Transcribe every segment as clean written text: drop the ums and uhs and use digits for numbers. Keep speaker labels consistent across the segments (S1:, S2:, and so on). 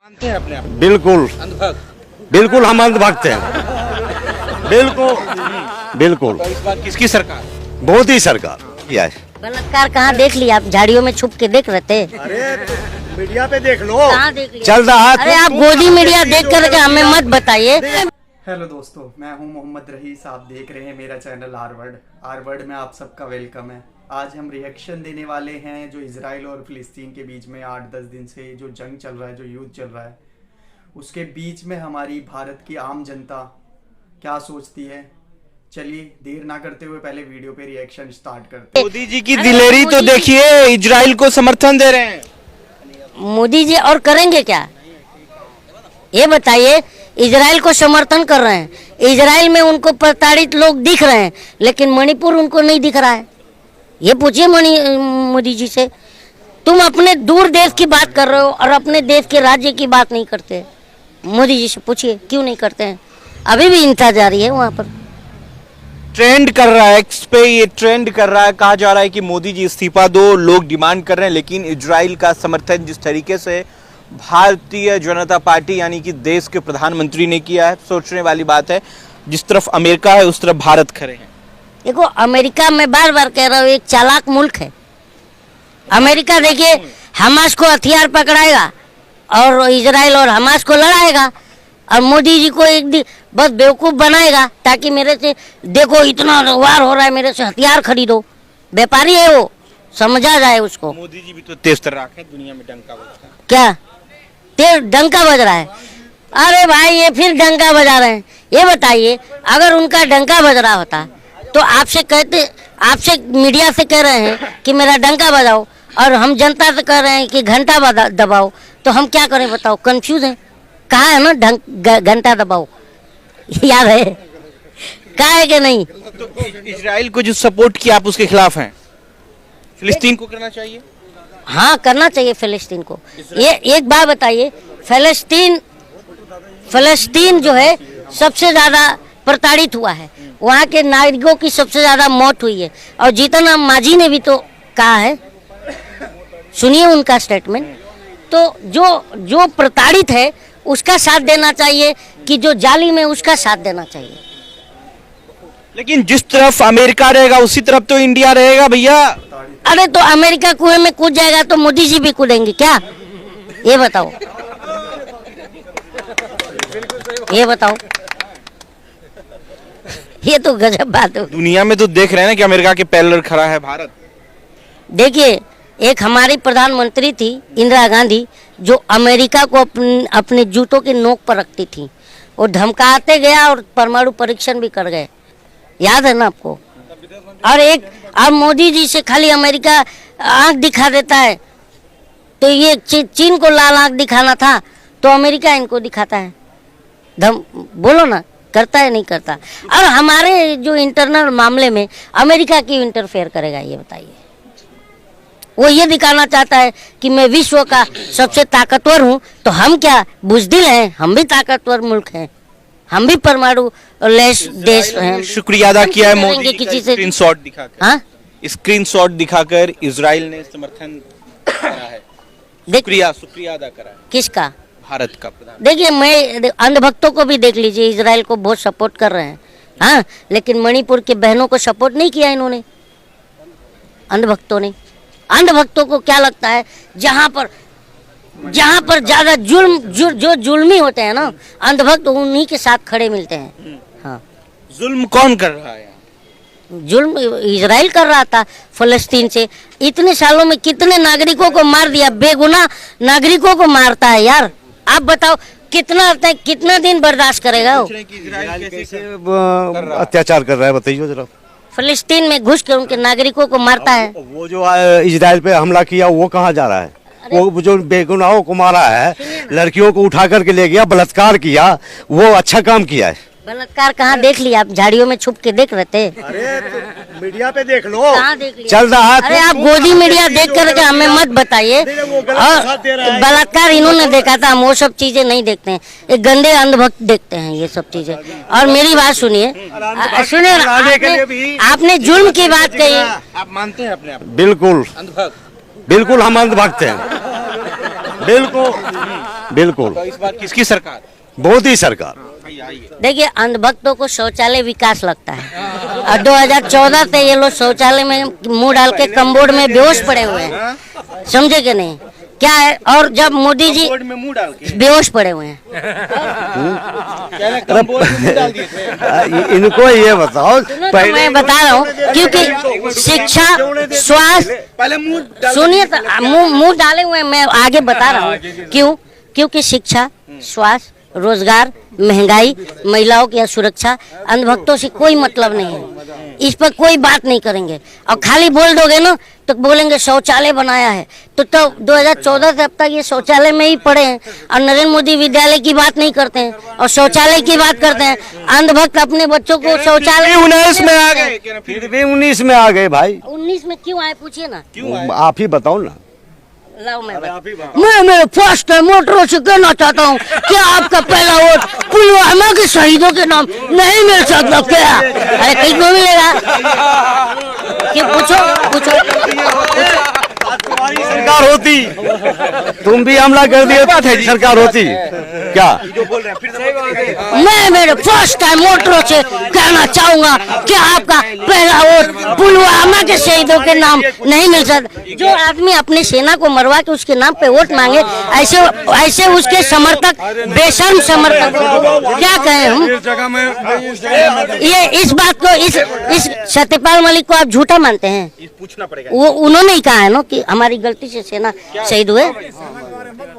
S1: मानते हैं अपने आप
S2: बिल्कुल
S1: अंधभक्त।
S2: बिल्कुल हम अंधभक्त हैं। बिल्कुल बिल्कुल।
S1: तो इस बार किसकी सरकार?
S2: मोदी सरकार किया है।
S3: बलात्कार कहाँ देख लिया आप? झाड़ियों में छुप के देख रहे थे?
S2: अरे मीडिया पे देख लो,
S3: कहाँ देख लिया?
S2: चल रहा है।
S3: अरे आप गोदी मीडिया देख करके हमें मत बताइए।
S4: हेलो दोस्तों, मैं हूं मोहम्मद रईस। आप देख रहे हैं मेरा चैनल आर-वर्ड में आप सबका वेलकम है। आज हम रिएक्शन देने वाले हैं जो इजराइल और फिलिस्तीन के बीच में 8-10 दिन से जो जंग चल रहा है, जो युद्ध चल रहा है, उसके बीच में हमारी भारत की आम जनता क्या सोचती है। चलिए देर ना करते हुए पहले वीडियो पे रिएक्शन स्टार्ट करते हैं।
S1: मोदी जी की दिलेरी तो देखिए, इजराइल को समर्थन दे रहे हैं।
S3: मोदी जी और करेंगे क्या ये बताइए? इजराइल को समर्थन कर रहे हैं, इजराइल में उनको प्रताड़ित लोग दिख रहे हैं, लेकिन मणिपुर उनको नहीं दिख रहा है। ये पूछिए मोदी जी से। तुम अपने दूर देश की बात कर रहे हो और अपने देश के राज्य की बात नहीं करते। मोदी जी से पूछिए क्यों नहीं करते हैं। अभी भी हिंसा जारी है वहाँ पर।
S1: ट्रेंड कर रहा है, एक्स पे ये ट्रेंड कर रहा है। कहा जा रहा है कि मोदी जी इस्तीफा दो, लोग डिमांड कर रहे हैं, लेकिन इजराइल का समर्थन जिस तरीके से भारतीय जनता पार्टी यानी कि देश के प्रधानमंत्री ने किया है, सोचने वाली बात है। जिस तरफ अमेरिका है उस तरफ भारत खड़े हैं।
S3: देखो, अमेरिका में बार बार कह रहा हूँ, एक चालाक मुल्क है अमेरिका। देखिए, हमास को हथियार पकड़ाएगा और इजराइल और हमास को लड़ाएगा, और मोदी जी को एक बस बेवकूफ बनाएगा ताकि मेरे से देखो इतना वार हो रहा है, मेरे से हथियार खरीदो। व्यापारी है वो, समझा जाए उसको।
S1: मोदी जी भी तो तेज तर्राक है, दुनिया में डंका बजता है।
S3: क्या तेज डंका बज रहा है? अरे भाई, ये फिर डंका बजा रहे हैं। ये बताइए, अगर उनका डंका बज रहा होता तो आपसे मीडिया से कह रहे हैं कि मेरा डंका बजाओ, और हम जनता से कह रहे हैं कि घंटा दबाओ, तो हम क्या करें बताओ? कंफ्यूज है। कहा है ना घंटा दबाओ, याद है? कहा है कि नहीं?
S1: तो इजराइल को जो सपोर्ट किया आप उसके खिलाफ हैं? फिलिस्तीन को करना चाहिए?
S3: हाँ, करना चाहिए फिलिस्तीन को। ये एक बात बताइए, फिलिस्तीन जो है सबसे ज्यादा प्रताड़ित हुआ है, वहाँ के नागरिकों की सबसे ज्यादा मौत हुई है। और जीतन मांझी ने भी तो कहा है, सुनिए उनका स्टेटमेंट। तो जो प्रताड़ित है उसका साथ देना चाहिए, कि जो जालिम है उसका साथ देना चाहिए।
S1: लेकिन जिस तरफ अमेरिका रहेगा उसी तरफ तो इंडिया रहेगा भैया।
S3: अरे तो अमेरिका कुएं में कूद जाएगा तो मोदी जी भी कूदेंगे क्या? ये बताओ, ये बताओ। ये तो गजब बात है।
S1: दुनिया में तो देख रहे हैं ना कि अमेरिका के पैर खड़ा है भारत।
S3: देखिए, एक हमारी प्रधानमंत्री थी इंदिरा गांधी, जो अमेरिका को अपने जूतों की नोक पर रखती थी। वो धमकाते गया और परमाणु परीक्षण भी कर गए, याद है ना आपको? और एक अब मोदी जी से खाली अमेरिका आंख दिखा देता है, तो ये चीन को लाल आंख दिखाना था तो अमेरिका इनको दिखाता है। बोलो ना, करता है नहीं करता? और हमारे जो इंटरनल मामले में अमेरिका क्यों इंटरफेयर करेगा ये बताइए? वो ये दिखाना चाहता है कि मैं विश्व का सबसे ताकतवर हूँ, तो हम क्या बुज़दिल हैं? हम भी ताकतवर मुल्क हैं, हम भी परमाणु लेस देश हैं।
S1: शुक्रिया अदा किया है मोदी
S3: किसी
S1: का
S3: से
S1: स्क्रीनशॉट दिखाकर।
S3: हाँ,
S1: स्क्रीनशॉट दिखाकर इजराइल ने समर्थन करा है। शुक्रिया अदा करा है।
S3: किसका?
S1: भारत का प्रधान।
S3: देखिए, मैं अंधभक्तों को भी देख लीजिए, इजराइल को बहुत सपोर्ट कर रहे हैं। हाँ, लेकिन मणिपुर के बहनों को सपोर्ट नहीं किया इन्होंने, अंधभक्तों ने। अंधभक्तों को क्या लगता है, जहाँ पर ज्यादा जो जुल्मी होते हैं ना, अंधभक्त उन्हीं के साथ खड़े मिलते हैं। हाँ,
S1: जुल्म कौन कर रहा है?
S3: जुल्म इजराइल कर रहा था फलस्तीन से। इतने सालों में कितने नागरिकों को मार दिया, बेगुनाह नागरिकों को मारता है यार। आप बताओ कितना दिन बर्दाश्त करेगा वो?
S2: अत्याचार कर रहा है, बताइए जरा।
S3: फिलिस्तीन में घुस के उनके नागरिकों को मारता है।
S2: वो जो इजराइल पे हमला किया वो कहाँ जा रहा है? वो जो बेगुनाहों को मारा है, लड़कियों को उठा करके ले गया, बलात्कार किया, वो अच्छा काम किया है।
S3: बलात्कार कहाँ देख लिया आप? झाड़ियों में छुप के देख रहे थे?
S2: अरे मीडिया पे देख लो,
S3: कहाँ देख लिया?
S2: चल रहा है।
S3: अरे आप गोदी मीडिया देख करके हमें मत बताइए। और बलात्कार इन्होंने देखा था, हम वो सब चीजें नहीं देखते हैं। एक गंदे अंधभक्त देखते हैं ये सब चीजें। और मेरी बात सुनिए, आपने जुल्म की बात कही।
S1: आप मानते हैं अपने आप?
S2: बिल्कुल
S1: अंधभक्त।
S2: बिल्कुल हम अंधभक्त हैं। बिल्कुल बिल्कुल।
S1: तो इस बार किसकी सरकार?
S2: मोदी सरकार।
S3: देखिए, अंधभक्तों को शौचालय विकास लगता है और 2014 से ये लोग शौचालय में मुंह डाल के कम्बोर्ड में बेहोश पड़े हुए हैं, समझे कि नहीं? क्या है? और जब मोदी जी
S1: में मुंह डाल के
S3: बेहोश पड़े हुए हैं,
S2: इनको ये बताओ,
S3: तो मैं बता रहा हूँ, क्योंकि शिक्षा, स्वास्थ्य,
S1: पहले मुंह
S3: सुनिए तो मुंह डाले हुए हैं, मैं आगे बता रहा हूँ क्यों। क्योंकि शिक्षा, स्वास्थ्य, रोजगार, महंगाई, महिलाओं की सुरक्षा, अंधभक्तों से कोई मतलब नहीं है, इस पर कोई बात नहीं करेंगे। और खाली बोल दोगे ना तो बोलेंगे शौचालय बनाया है, तो 2014 से अब तक ये शौचालय में ही पड़े हैं और नरेंद्र मोदी विद्यालय की बात नहीं करते हैं और शौचालय की बात करते हैं। अंधभक्त अपने बच्चों को शौचालय
S1: 19 में आ गए,
S2: फिर भी 19 में आ गए भाई।
S3: 19 में क्यों आए पूछिए ना,
S2: आप ही बताओ ना।
S3: लाओ मैं मेरे फर्स्ट टाइम वोटरों से कहना चाहता हूँ कि आपका पहला वोट पुलवामा के शहीदों के नाम नहीं मिल सकता क्या? अरे कहीं को मिलेगा कि पूछो
S2: सरकार होती, तुम भी हमला कर दिए, बात है सरकार होती क्या?
S3: मैं मेरे फर्स्ट टाइम वोटरों से कहना चाहूंगा कि आपका पहला वोट पुलवामा के शहीदों के नाम नहीं मिल सकता। जो आदमी अपनी सेना को मरवा के उसके नाम पे वोट मांगे, ऐसे उसके समर्थक, बेशर्म समर्थक क्या कहें हम? ये इस बात को, इस सत्यपाल मलिक को आप झूठा मानते हैं?
S1: पूछना पड़ेगा।
S3: वो उन्होंने ही कहा है ना कि हमारी गलती से सेना शहीद हुए।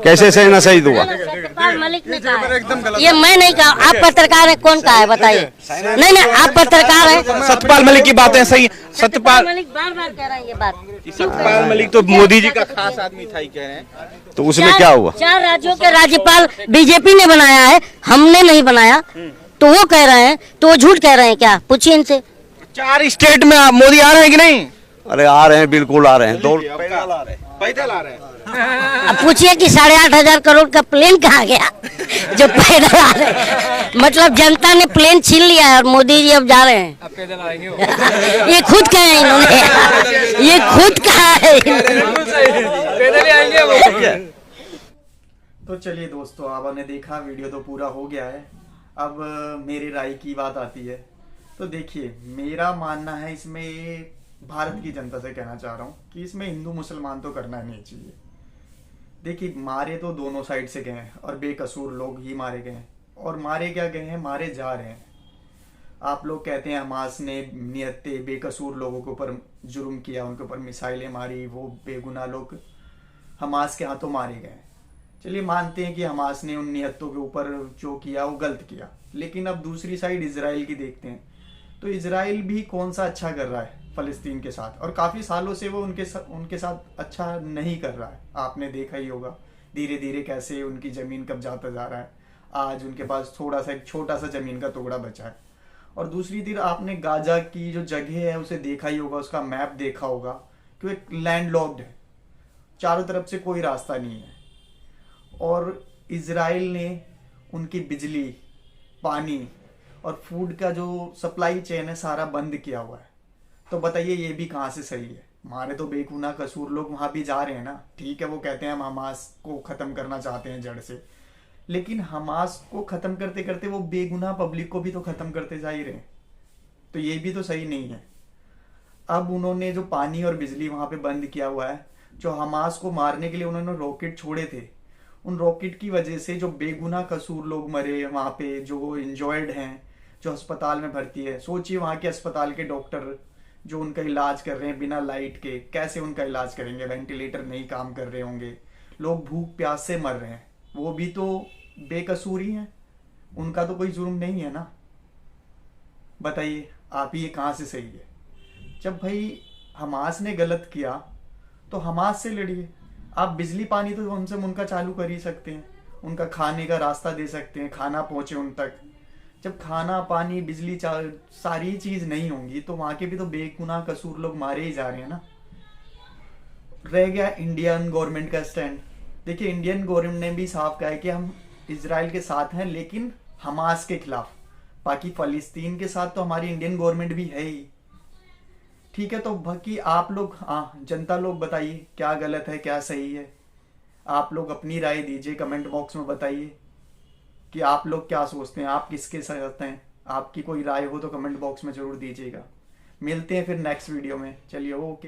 S2: कैसे सेना शहीद हुआ?
S3: सत्यपाल मलिक ने कहा है, ये मैं नहीं कहा। आप पत्रकार हैं, कौन कहा है बताइए? नहीं, आप पत्रकार हैं।
S1: सत्यपाल मलिक की बातें सही।
S3: सत्यपाल मलिक बार-बार कह रहे हैं ये बात।
S1: सत्यपाल मलिक तो मोदी जी का खास आदमी था ही कह रहे हैं।
S2: तो उसमें क्या हुआ?
S3: 4 राज्यों के राज्यपाल बीजेपी ने बनाया है, हमने नहीं बनाया, तो वो कह रहे हैं, तो वो झूठ कह रहे हैं क्या? पूछिए इनसे।
S1: 4 स्टेट में मोदी आ रहे हैं कि नहीं?
S2: अरे आ रहे हैं, बिल्कुल आ रहे हैं।
S1: पैदल आ रहे हैं।
S3: अब पूछिए कि 8,500 करोड़ का प्लेन कहाँ गया जो पैदल आ रहे हैं? मतलब जनता ने प्लेन छीन लिया है और मोदी जी अब जा रहे हैं। अब पैदल आएंगे ये खुद कहा है इन्होंने, ये खुद कहा है पैदल
S4: आएंगे। तो चलिए दोस्तों, आपने देखा, वीडियो तो पूरा हो गया है। अब मेरी राय की बात आती है। तो देखिए, मेरा मानना है, इसमें भारत की जनता से कहना चाह रहा हूँ कि इसमें हिंदू मुसलमान तो करना नहीं चाहिए। देखिए, मारे तो दोनों साइड से गए हैं और बेकसूर लोग ही मारे गए हैं, और मारे क्या गए हैं, मारे जा रहे हैं। आप लोग कहते हैं हमास ने निहत्ते बेकसूर लोगों के ऊपर जुर्म किया, उनके ऊपर मिसाइलें मारी, वो बेगुनाह लोग हमास के हाथों मारे गए। चलिए मानते हैं कि हमास ने उन निहत्तों के ऊपर जो किया वो गलत किया, लेकिन अब दूसरी साइड इजराइल की देखते हैं तो इजराइल भी कौन सा अच्छा कर रहा है फलस्तीन के साथ, और काफ़ी सालों से वो उनके साथ अच्छा नहीं कर रहा है। आपने देखा ही होगा धीरे धीरे कैसे उनकी ज़मीन कब्जाता जा रहा है। आज उनके पास थोड़ा सा, एक छोटा सा ज़मीन का टुकड़ा बचा है। और दूसरी तरफ आपने गाजा की जो जगह है उसे देखा ही होगा, उसका मैप देखा होगा कि वो एक लैंडलॉक्ड है, चारों तरफ से कोई रास्ता नहीं है। और इजराइल ने उनकी बिजली, पानी और फूड का जो सप्लाई चेन है सारा बंद किया हुआ है। तो बताइए ये भी कहाँ से सही है? हमारे तो बेगुनाह कसूर लोग वहाँ भी जा रहे हैं ना। ठीक है, वो कहते हैं हम हमास को ख़त्म करना चाहते हैं जड़ से, लेकिन हमास को ख़त्म करते करते वो बेगुनाह पब्लिक को भी तो ख़त्म करते जा ही रहे हैं। तो ये भी तो सही नहीं है। अब उन्होंने जो पानी और बिजली वहाँ पे बंद किया हुआ है, जो हमास को मारने के लिए उन्होंने रॉकेट छोड़े थे, उन रॉकेट की वजह से जो बेगुनाह कसूर लोग मरे वहाँ पे, जो इंजॉयड हैं, जो अस्पताल में भर्ती है। सोचिए वहाँ के अस्पताल के डॉक्टर जो उनका इलाज कर रहे हैं बिना लाइट के, कैसे उनका इलाज करेंगे? वेंटिलेटर नहीं काम कर रहे होंगे, लोग भूख प्यास से मर रहे हैं, वो भी तो बेकसूर ही हैं, उनका तो कोई जुर्म नहीं है ना। बताइए आप ये कहाँ से सही है? जब भाई हमास ने गलत किया तो हमास से लड़िए। आप बिजली पानी तो कम से कम उनका चालू कर ही सकते हैं, उनका खाने का रास्ता दे सकते हैं, खाना पहुँचे उन तक। जब खाना पानी बिजली सारी चीज़ नहीं होंगी तो वहाँ के भी तो बेगुनाह कसूर लोग मारे ही जा रहे हैं ना। रह गया इंडियन गवर्नमेंट का स्टैंड। देखिए, इंडियन गवर्नमेंट ने भी साफ कहा है कि हम इजराइल के साथ हैं, लेकिन हमास के खिलाफ। बाकी फ़लस्तीन के साथ तो हमारी इंडियन गवर्नमेंट भी है ही। ठीक है, तो बाकी आप लोग, जनता लोग बताइए क्या गलत है क्या सही है। आप लोग अपनी राय दीजिए, कमेंट बॉक्स में बताइए कि आप लोग क्या सोचते हैं, आप किसके साथ हैं। आपकी कोई राय हो तो कमेंट बॉक्स में ज़रूर दीजिएगा। मिलते हैं फिर नेक्स्ट वीडियो में। चलिए, ओके।